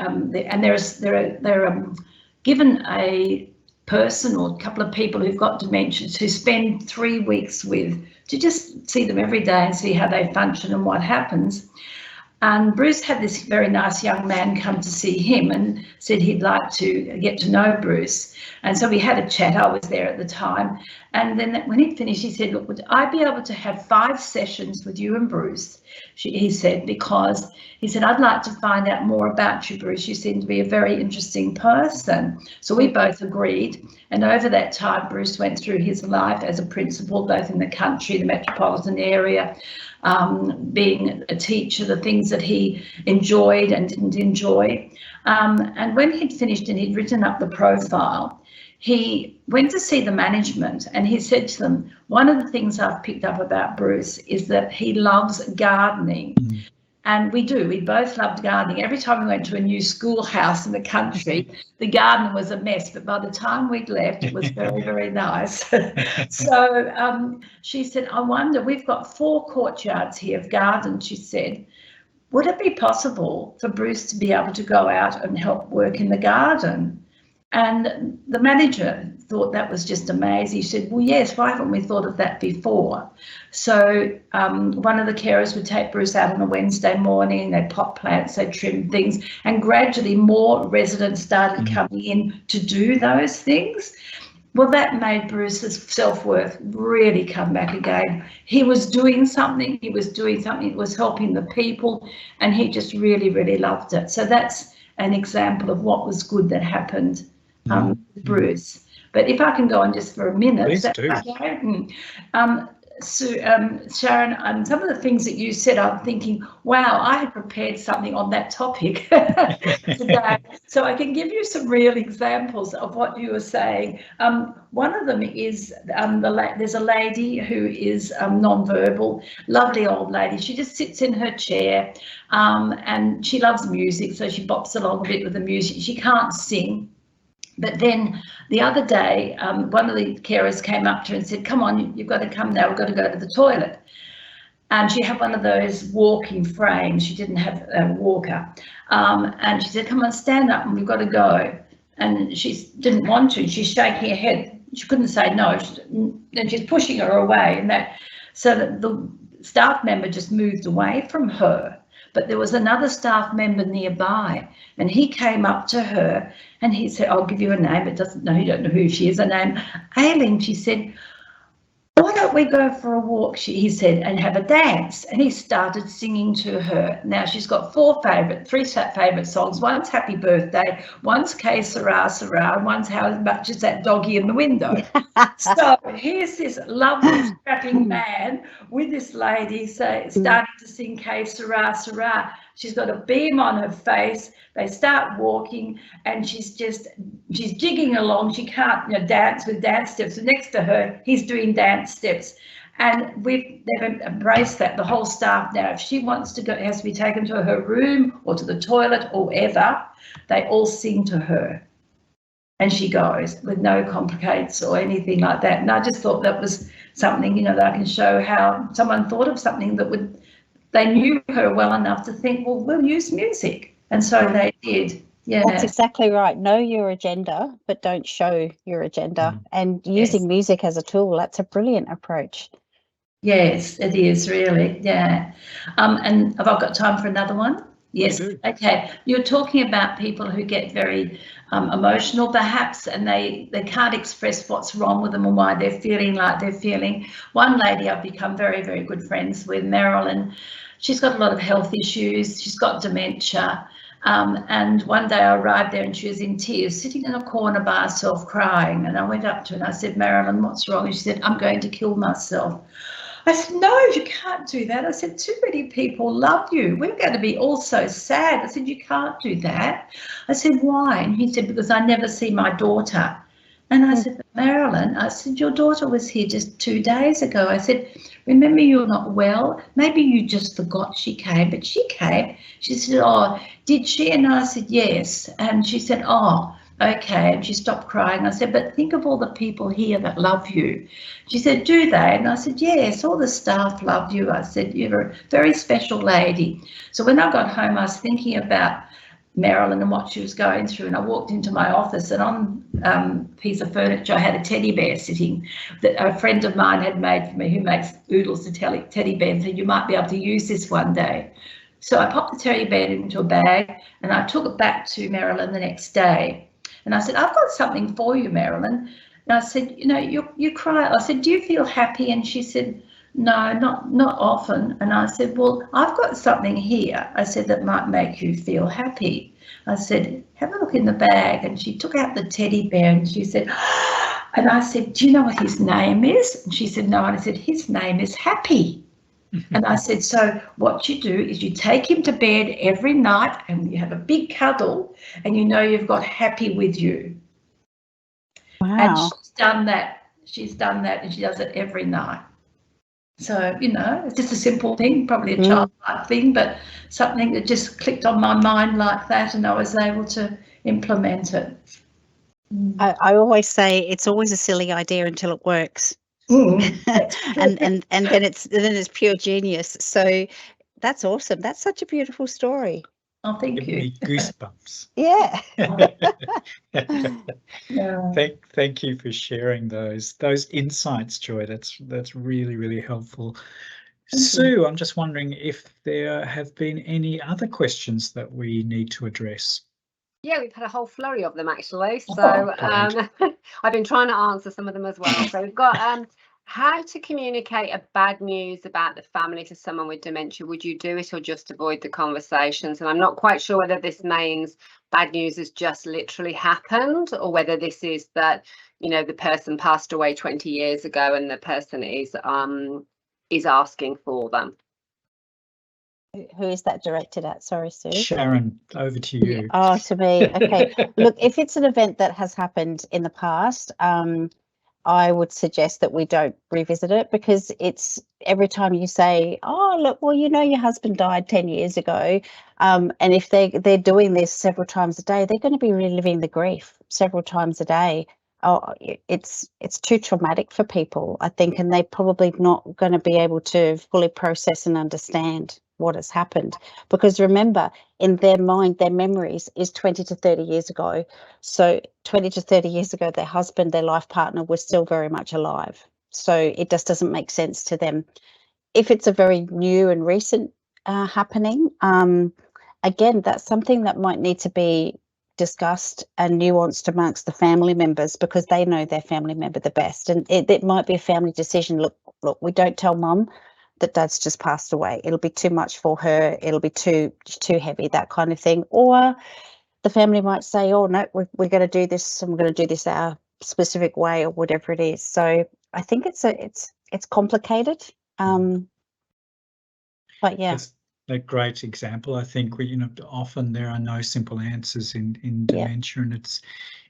given a person or a couple of people who've got dementia to spend 3 weeks with, to just see them every day and see how they function and what happens. And Bruce had this very nice young man come to see him and said he'd like to get to know Bruce. And so we had a chat. I was there at the time. And then when he finished, he said, look, would I be able to have 5 sessions with you and Bruce? He said, because he said, I'd like to find out more about you, Bruce. You seem to be a very interesting person. So we both agreed. And over that time, Bruce went through his life as a principal, both in the country, the metropolitan area, being a teacher, the things that he enjoyed and didn't enjoy. And when he'd finished and he'd written up the profile, he went to see the management and he said to them, one of the things I've picked up about Bruce is that he loves gardening. And we both loved gardening. Every time we went to a new schoolhouse in the country, the garden was a mess, but by the time we'd left, it was very, very nice. So she said, I wonder, we've got 4 courtyards here of gardens, she said. Would it be possible for Bruce to be able to go out and help work in the garden? And the manager thought that was just amazing. He said, well, yes, why haven't we thought of that before? So one of the carers would take Bruce out on a Wednesday morning, they'd pot plants, they'd trim things, and gradually more residents started coming in to do those things. Well, that made Bruce's self-worth really come back again. He was doing something, it was helping the people, and he just really, really loved it. So that's an example of what was good that happened with Bruce. But if I can go on just for a minute. Please do. Okay? So, Sharon, some of the things that you said, I'm thinking, wow, I had prepared something on that topic today. So I can give you some real examples of what you were saying. One of them is there's a lady who is non-verbal, lovely old lady. She just sits in her chair and she loves music, so she bops along a bit with the music. She can't sing. But then the other day, one of the carers came up to her and said, come on, you've got to come now, we've got to go to the toilet. And she had one of those walking frames. She didn't have a walker. And she said, come on, stand up and we've got to go. And she didn't want to. She's shaking her head. She couldn't say no. And she's pushing her away. And that, so that the staff member just moved away from her. But there was another staff member nearby, and he came up to her and he said, I'll give you a name. It doesn't know, you don't know who she is. Her name, Aileen. She said, why don't we go for a walk, he said, and have a dance? And he started singing to her. Now she's got 3 favourite songs. One's Happy Birthday, one's Que Sera Sera, and one's How Much Is That Doggy in the Window. So here's this lovely strapping man with this lady starting to sing Que Sera Sera. She's got a beam on her face. They start walking and she's jigging along. She can't dance with dance steps. So next to her, he's doing dance steps. And they've embraced that, the whole staff now. If she wants to go, it has to be taken to her room or to the toilet or wherever, they all sing to her. And she goes with no complicates or anything like that. And I just thought that was something, that I can show how someone thought of something that they knew her well enough to think, well, we'll use music. And so they did. Yeah. That's exactly right. Know your agenda, but don't show your agenda. And using music as a tool, that's a brilliant approach. Yes, it is really. Yeah. And have I got time for another one? Yes. Okay. You're talking about people who get very emotional perhaps, and they can't express what's wrong with them and why they're feeling like they're feeling. One lady I've become very, very good friends with, Marilyn. She's got a lot of health issues. She's got dementia. And one day I arrived there and she was in tears, sitting in a corner by herself crying. And I went up to her and I said, Marilyn, what's wrong? And she said, I'm going to kill myself. I said, no, you can't do that. I said, too many people love you. We're going to be all so sad. I said, you can't do that. I said, why? And he said, because I never see my daughter. And I said, Marilyn, I said, your daughter was here just 2 days ago. I said, remember, you're not well. Maybe you just forgot she came, but she came. She said, oh, did she? And I said, yes. And she said, oh, okay. And she stopped crying. I said, but think of all the people here that love you. She said, do they? And I said, yes, all the staff love you. I said, you're a very special lady. So when I got home, I was thinking about Marilyn and what she was going through, and I walked into my office, and on a piece of furniture I had a teddy bear sitting that a friend of mine had made for me, who makes oodles to teddy bear, and said, you might be able to use this one day. So I popped the teddy bear into a bag and I took it back to Marilyn the next day, and I said, I've got something for you, Marilyn. And I said, you know, you cry. I said, do you feel happy? And she said, no, not often. And I said, well, I've got something here, I said, that might make you feel happy. I said, have a look in the bag. And she took out the teddy bear and she said, and I said, do you know what his name is? And she said, no. And I said, his name is Happy. And I said, so what you do is you take him to bed every night and you have a big cuddle and you know you've got Happy with you. Wow. And she's done that. She's done that and she does it every night. So, you know, it's just a simple thing, probably a childlike thing, but something that just clicked on my mind like that, and I was able to implement it. I always say it's always a silly idea until it works. and then it's pure genius. So that's awesome. That's such a beautiful story. Oh, thank you. Give me goosebumps. Yeah. Thank you for sharing those insights, Joy. That's really, really helpful. Sue, I'm just wondering if there have been any other questions that we need to address. Yeah, we've had a whole flurry of them actually. So I've been trying to answer some of them as well. So we've got how to communicate a bad news about the family to someone with dementia. Would you do it or just avoid the conversations? And I'm not quite sure whether this means bad news has just literally happened or whether this is that, you know, the person passed away 20 years ago and the person is asking for them. Who is that directed at? Sorry, Sue. Sharon, over to you. Oh, to me. Okay. Look, if it's an event that has happened in the past, I would suggest that we don't revisit it, because it's every time you say, oh, look, well, you know, your husband died 10 years ago. And if they're doing this several times a day, they're going to be reliving the grief several times a day. Oh, it's too traumatic for people, I think, and they're probably not going to be able to fully process and understand what has happened, because remember, in their mind, their memories is 20 to 30 years ago. So 20 to 30 years ago, their husband, their life partner, was still very much alive. So it just doesn't make sense to them. If it's a very new and recent happening, again, that's something that might need to be discussed and nuanced amongst the family members, because they know their family member the best. And it might be a family decision. Look, we don't tell mum that dad's just passed away. It'll be too much for her. It'll be too heavy, that kind of thing. Or the family might say, oh, no, we're going to do this, and we're going to do this our specific way, or whatever it is. So I think it's complicated. But yeah. That's a great example. I think often there are no simple answers in dementia, and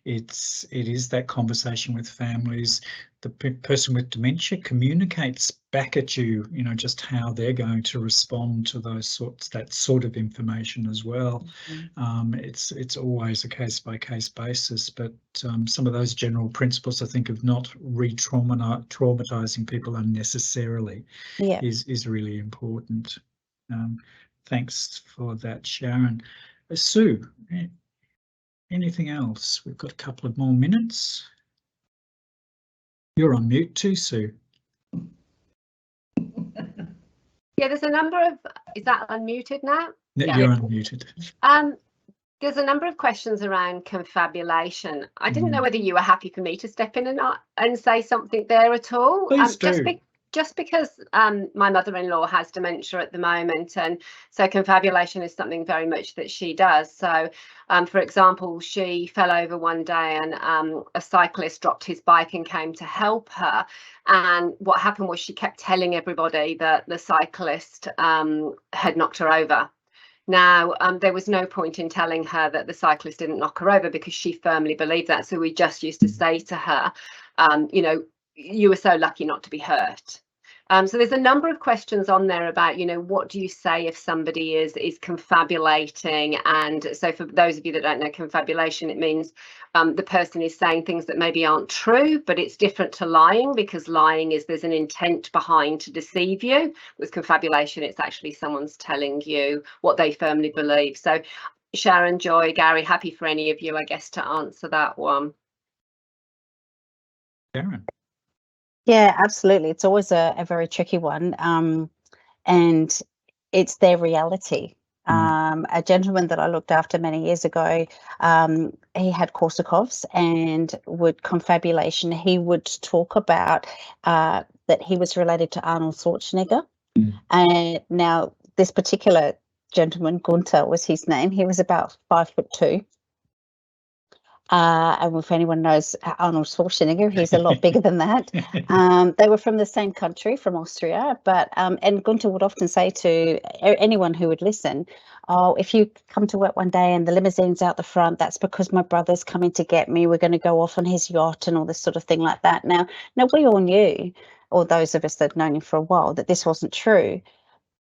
it is that conversation with families. The person with dementia communicates back at you, just how they're going to respond to that sort of information as well. It's always a case-by-case basis, but some of those general principles, I think, of not traumatizing people unnecessarily is really important. Thanks for that, Sharon. Sue, anything else? We've got a couple of more minutes. You're on mute too, Sue. Yeah, there's a number of, is that unmuted now? Yeah, you're unmuted. There's a number of questions around confabulation. I didn't know whether you were happy for me to step in and say something there at all. Please do. just because my mother-in-law has dementia at the moment, and so confabulation is something very much that she does. So for example, she fell over one day and a cyclist dropped his bike and came to help her, and what happened was she kept telling everybody that the cyclist had knocked her over. Now, there was no point in telling her that the cyclist didn't knock her over, because she firmly believed that. So we just used to say to her, you know, you were so lucky not to be hurt. So there's a number of questions on there about, you know, what do you say if somebody is confabulating? And so for those of you that don't know confabulation, it means the person is saying things that maybe aren't true, but it's different to lying, because lying is there's an intent behind to deceive you. With confabulation, it's actually someone's telling you what they firmly believe. So Sharon, Joy, Gary, happy for any of you, I guess, to answer that one. Sharon. Yeah, absolutely. It's always a very tricky one, and it's their reality. A gentleman that I looked after many years ago, he had Korsakoff's, and with confabulation, he would talk about that he was related to Arnold Schwarzenegger. And now this particular gentleman, Gunther was his name, he was about 5'2". And if anyone knows Arnold Schwarzenegger, he's a lot bigger than that. They were from the same country, from Austria, but and Gunther would often say to anyone who would listen, "Oh, if you come to work one day and the limousine's out the front, that's because my brother's coming to get me. We're going to go off on his yacht," and all this sort of thing like that. Now we all knew, or those of us that had known him for a while, that this wasn't true.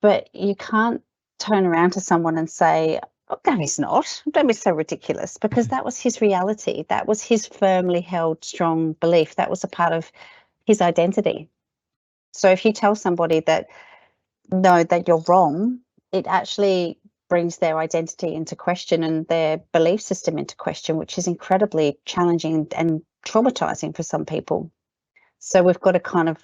But you can't turn around to someone and say, "Oh, no, he's not. Don't be so ridiculous," because that was his reality. That was his firmly held, strong belief. That was a part of his identity. So if you tell somebody that, no, that you're wrong, it actually brings their identity into question and their belief system into question, which is incredibly challenging and traumatizing for some people. So we've got to kind of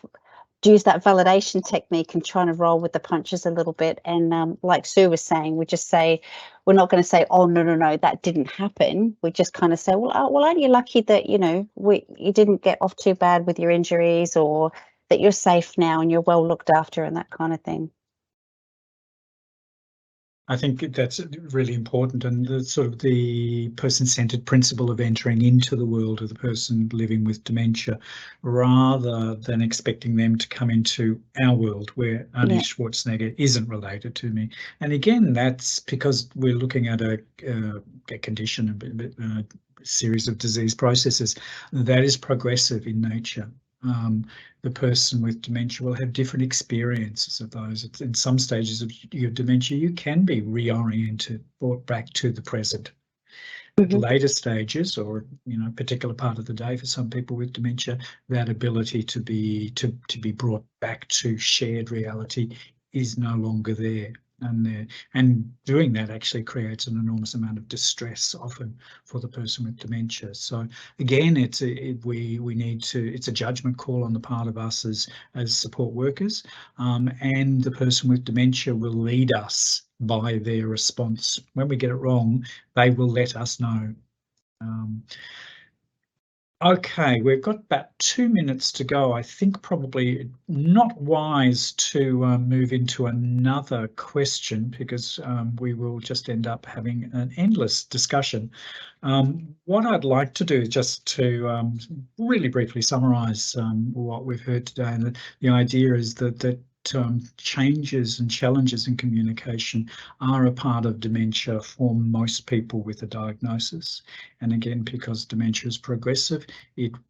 use that validation technique and trying to roll with the punches a little bit. And like Sue was saying, we just say, we're not going to say, "Oh, no, that didn't happen." We just kind of say, well, aren't you lucky that, you know, you didn't get off too bad with your injuries, or that you're safe now and you're well looked after, and that kind of thing. I think that's really important, and the sort of the person-centered principle of entering into the world of the person living with dementia, rather than expecting them to come into our world where Arnie Schwarzenegger isn't related to me. And again, that's because we're looking at a condition, a series of disease processes that is progressive in nature. The person with dementia will have different experiences of those. In some stages of your dementia, you can be reoriented, brought back to the present. At later stages, or a particular part of the day for some people with dementia, that ability to be brought back to shared reality is no longer there. And doing that actually creates an enormous amount of distress, often for the person with dementia. So again, it's a judgment call on the part of us as support workers, and the person with dementia will lead us by their response. When we get it wrong, they will let us know. Okay, we've got about 2 minutes to go. I think probably not wise to move into another question, because we will just end up having an endless discussion. What I'd like to do is just to really briefly summarise what we've heard today. And the idea is that changes and challenges in communication are a part of dementia for most people with a diagnosis. And again, because dementia is progressive,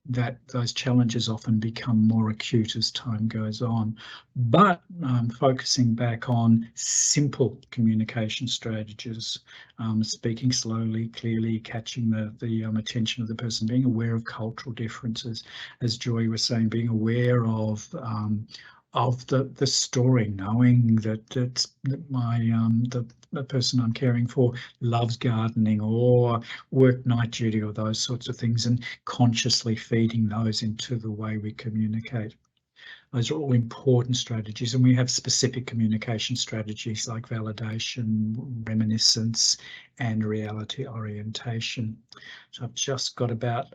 those challenges often become more acute as time goes on. But focusing back on simple communication strategies, speaking slowly, clearly, catching the attention of the person, being aware of cultural differences, as Joy was saying, being aware of the story, knowing that the person I'm caring for loves gardening or work night duty or those sorts of things, and consciously feeding those into the way we communicate. Those are all important strategies, and we have specific communication strategies like validation, reminiscence, and reality orientation. So I've just got about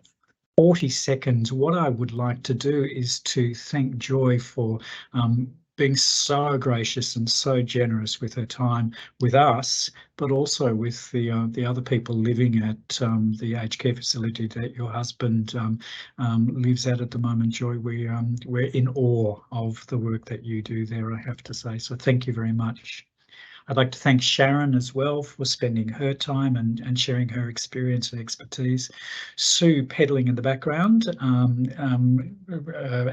40 seconds, what I would like to do is to thank Joy for being so gracious and so generous with her time with us, but also with the other people living at the aged care facility that your husband lives at the moment. Joy, we're in awe of the work that you do there, I have to say. So thank you very much. I'd like to thank Sharon as well for spending her time and sharing her experience and expertise. Sue peddling in the background,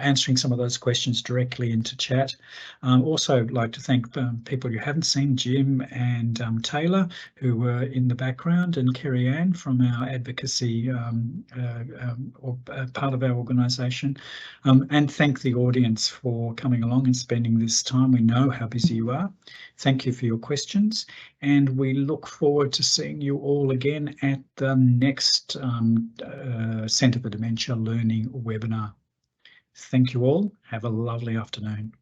answering some of those questions directly into chat. Also like to thank people you haven't seen, Jim and Taylor, who were in the background, and Kerry Ann from our advocacy part of our organisation. And thank the audience for coming along and spending this time. We know how busy you are. Thank you for your questions, and we look forward to seeing you all again at the next Centre for Dementia Learning webinar. Thank you all. Have a lovely afternoon.